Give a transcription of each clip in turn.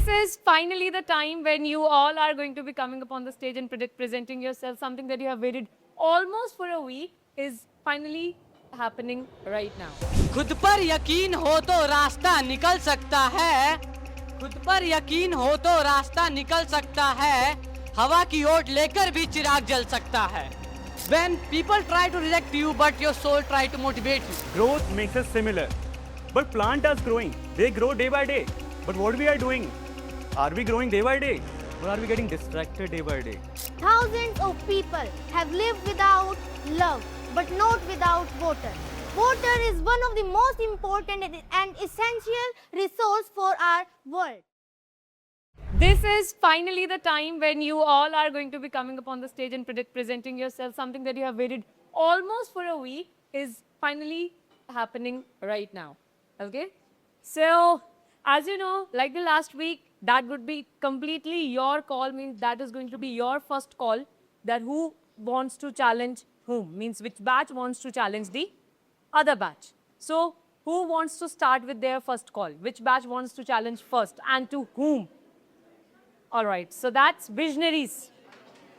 This is finally the time when you all are going to be coming upon the stage and presenting yourself. Something that you have waited almost for a week is finally happening right now. खुद पर यकीन हो तो रास्ता निकल सकता है, खुद पर यकीन हो तो रास्ता निकल सकता है, हवा की ओट लेकर भी चिराग जल सकता है. When people try to reject you but your soul try to motivate you. Growth makes us similar. But plant is growing. They grow day by day. But what we are doing? Are we growing day by day? Or are we getting distracted day by day? Thousands of people have lived without love, but not without water. Water is one of the most important and essential resource for our world. This is finally the time when you all are going to be coming upon the stage and presenting yourself. Something that you have waited almost for a week is finally happening right now. Okay? So, as you know, like the last week, that would be completely your call, means that is going to be your first call, that who wants to challenge whom, means which batch wants to challenge the other batch. So, who wants to start with their first call? Which batch wants to challenge first and to whom? All right, so that's Visionaries.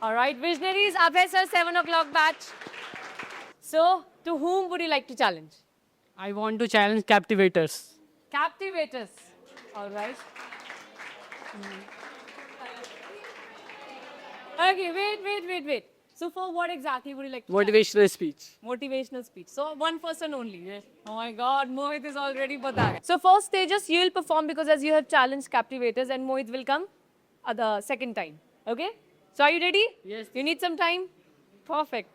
All right, Visionaries, up hai sir, 7 o'clock batch. So, to whom would you like to challenge? I want to challenge captivators. Captivators. All right. Okay, wait. So, for what exactly would you like to challenge? Motivational speech. Motivational speech. So, one person only. Yes. Oh my God, Mohit is already bata. So, first stages you will perform because as you have challenged captivators and Mohit will come the second time. Okay? So, are you ready? Yes. You need some time? Perfect.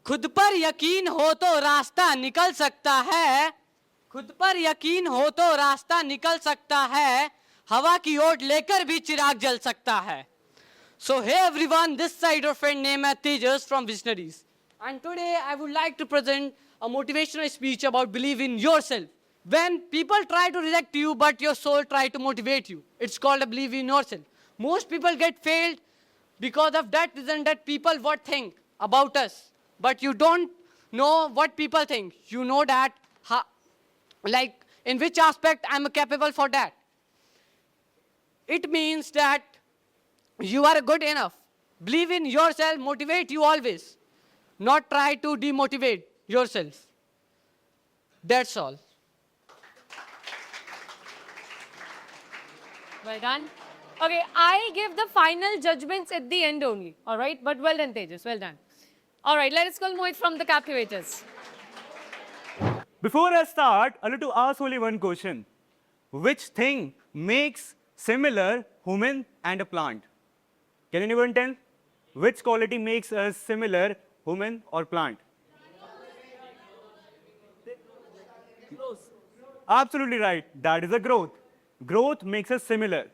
खुद पर यकीन हो तो रास्ता निकल सकता है, खुद पर यकीन हो तो रास्ता निकल सकता है, हवा की ओट लेकर भी चिराग जल सकता है. So hey everyone, this side your friend named Tejas from Visionaries. And today I would like to present a motivational speech about believe in yourself. When people try to reject you but your soul try to motivate you, it's called a believe in yourself. Most people get failed because of that reason that people what think about us. But you don't know what people think. You know that, like in which aspect I'm capable for that. It means that you are good enough. Believe in yourself, motivate you always. Not try to demotivate yourself. That's all. Well done. Okay, I give the final judgments at the end only. All right, but well done, Tejas. Well done. All right, let us call Mohit from the captivators. Before I start, I need to ask only one question. Which thing makes similar human and a plant? Can anyone tell? Which quality makes us similar human or plant? Absolutely right. That is a growth. Growth makes us similar.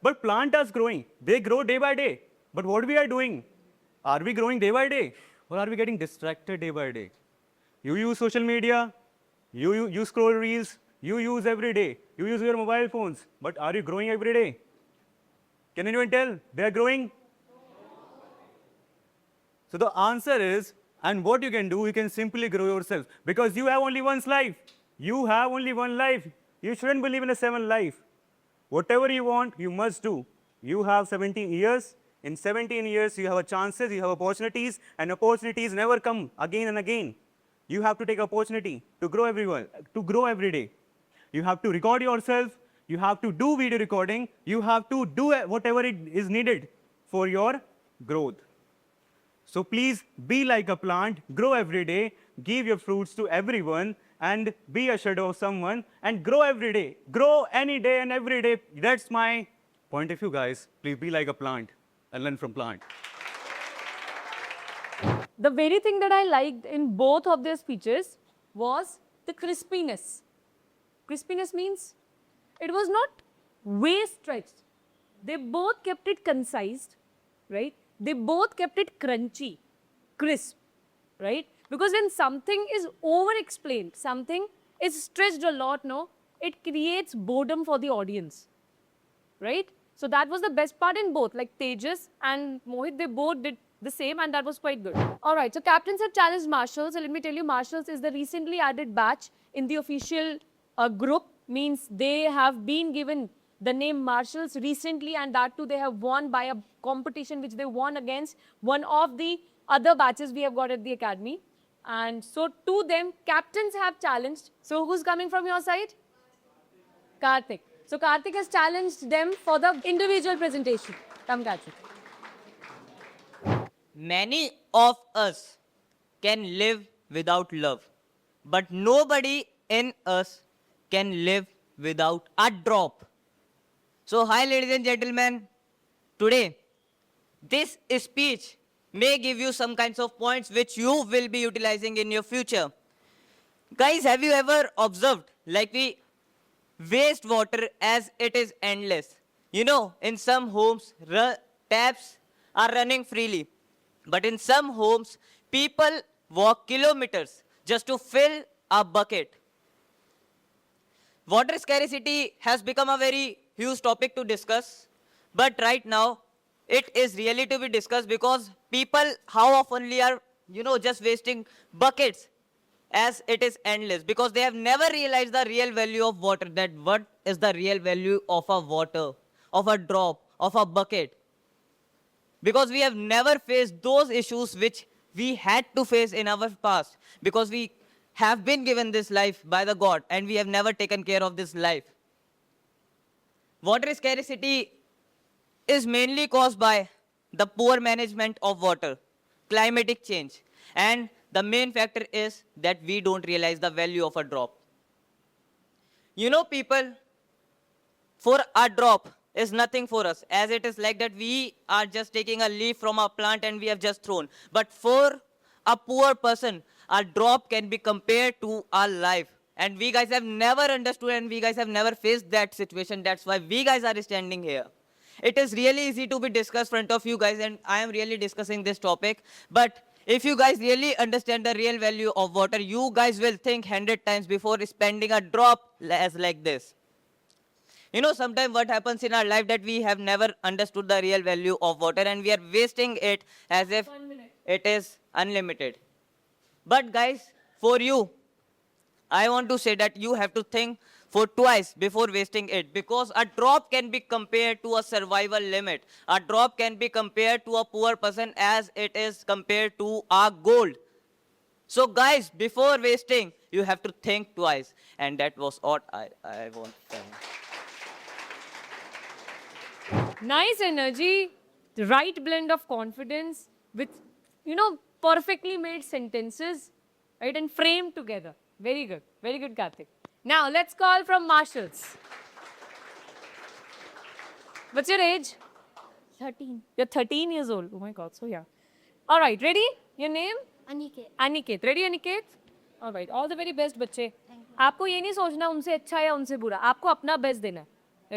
But plant is growing. They grow day by day. But what we are doing? Are we growing day by day? Or are we getting distracted day by day? You use social media. You scroll reels. You use every day. You use your mobile phones. But are you growing every day? Can anyone tell? They are growing? So the answer is, and what you can do, you can simply grow yourself. Because you have only one life. You have only one life. You shouldn't believe in a 7 life. Whatever you want, you must do. You have 17 years. In 17 years, you have chances, you have opportunities, and opportunities never come again and again. You have to take opportunity to grow every day. You have to record yourself. You have to do video recording. You have to do whatever it is needed for your growth. So please be like a plant, grow every day, give your fruits to everyone, and be a shadow of someone, and grow every day. Grow any day and every day. That's my point of view, guys. Please be like a plant and learn from plant. The very thing that I liked in both of their speeches was the crispiness. Crispiness means it was not way stretched. They both kept it concise, right? They both kept it crunchy, crisp, right? Because when something is over-explained, something is stretched a lot, no, it creates boredom for the audience, right? So that was the best part in both, like Tejas and Mohit, they both did the same and that was quite good. All right, so captains have challenged marshals. So let me tell you, marshals is the recently added batch in the official group, means they have been given the name Marshals recently, and that too they have won by a competition which they won against one of the other batches we have got at the academy. And so to them, captains have challenged. So who's coming from your side? Karthik. So Karthik has challenged them for the individual presentation. Come, Karthik. Many of us can live without love, but nobody in us can live without a drop. So, hi, ladies and gentlemen. Today, this speech may give you some kinds of points which you will be utilizing in your future. Guys, have you ever observed like we waste water as it is endless? You know, in some homes, taps are running freely. But in some homes, people walk kilometers just to fill a bucket. Water scarcity has become a very huge topic to discuss. But right now, it is really to be discussed because people how oftenly are, just wasting buckets as it is endless because they have never realized the real value of water, that what is the real value of a water, of a drop, of a bucket. Because we have never faced those issues which we had to face in our past. Because we have been given this life by the God and we have never taken care of this life. Water scarcity is mainly caused by the poor management of water, climatic change, and the main factor is that we don't realize the value of a drop. You know, people, for a drop is nothing for us, as it is like that we are just taking a leaf from a plant and we have just thrown. But for a poor person, a drop can be compared to our life. And we guys have never understood and we guys have never faced that situation. That's why we guys are standing here. It is really easy to be discussed in front of you guys and I am really discussing this topic. But if you guys really understand the real value of water, you guys will think 100 times before spending a drop as like this. You know, sometimes what happens in our life that we have never understood the real value of water and we are wasting it as if it is unlimited. But guys, for you, I want to say that you have to think for twice before wasting it because a drop can be compared to a survival limit. A drop can be compared to a poor person as it is compared to a gold. So guys, before wasting, you have to think twice. And that was what I want to say. Nice energy, the right blend of confidence with, perfectly made sentences, right, and framed together. Very good, Karthik. Now, let's call from Marshals. What's your age? 13. You're 13 years old. Oh my God, so young. All right, ready? Your name? Aniket. Aniket. Ready, Aniket? All right, all the very best, बच्चे. आपको ये नहीं सोचना उनसे अच्छा या उनसे बुरा. आपको अपना best देना है.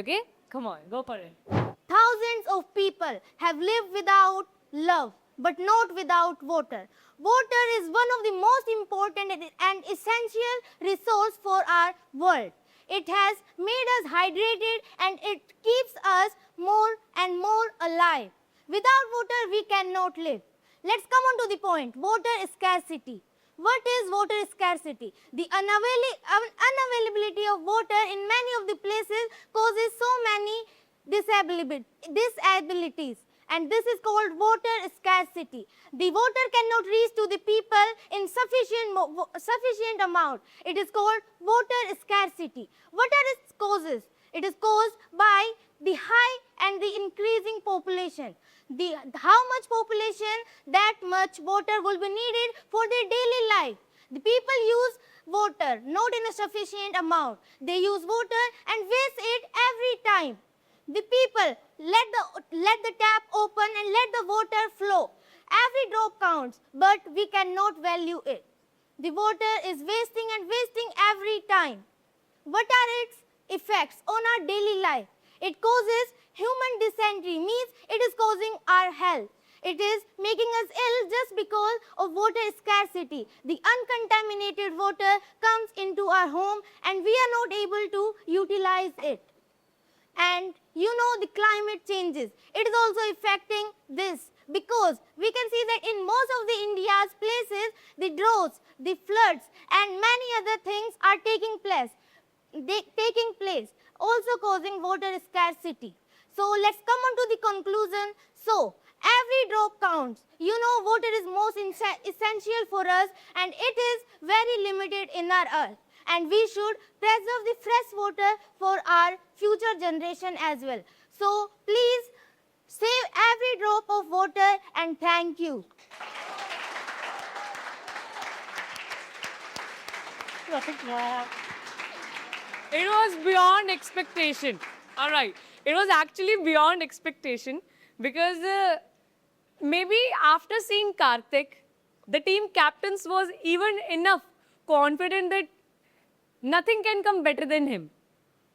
Okay? Come on, go for it. Thousands of people have lived without love, but not without water. Water is one of the most important and essential resource for our world. It has made us hydrated and it keeps us more and more alive. Without water, we cannot live. Let's come on to the point. Water scarcity. What is water scarcity? The unavailability of water in many of the places causes so many disabilities, and this is called water scarcity. The water cannot reach to the people in sufficient amount. It is called water scarcity. What are its causes? It is caused by the high and the increasing population. How much population, that much water will be needed for their daily life. The people use water not in a sufficient amount. They use water and waste it every time. The people let the tap open and let the water flow. Every drop counts, but we cannot value it. The water is wasting and wasting every time. What are its effects on our daily life? It causes human dysentery, means it is causing our health. It is making us ill just because of water scarcity. The uncontaminated water comes into our home and we are not able to utilize it. And the climate changes. It is also affecting this because we can see that in most of the India's places, the droughts, the floods and many other things are taking place. also causing water scarcity. So let's come on to the conclusion. So every drop counts. You know, water is most essential for us, and it is very limited in our earth. And we should preserve the fresh water for our future generation as well. So please save every drop of water, and thank you. It was beyond expectation. All right. It was actually beyond expectation because maybe after seeing Karthik, the team captains was even enough confident that nothing can come better than him.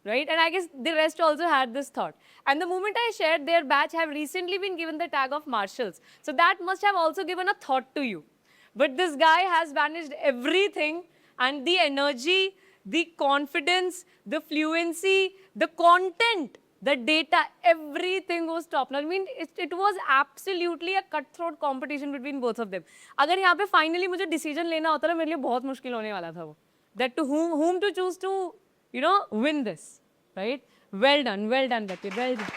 Right? And I guess the rest also had this thought. And the moment I shared, their batch have recently been given the tag of marshals. So that must have also given a thought to you. But this guy has vanished everything, and the energy, the confidence, the fluency, the content, the data, everything was top notch. I mean, it was absolutely a cutthroat competition between both of them. अगर यहाँ पे finally मुझे decision लेना होता ना, मेरे लिए बहुत मुश्किल होने वाला था वो. That to whom to choose to, win this, right? Well done, Betty, well done.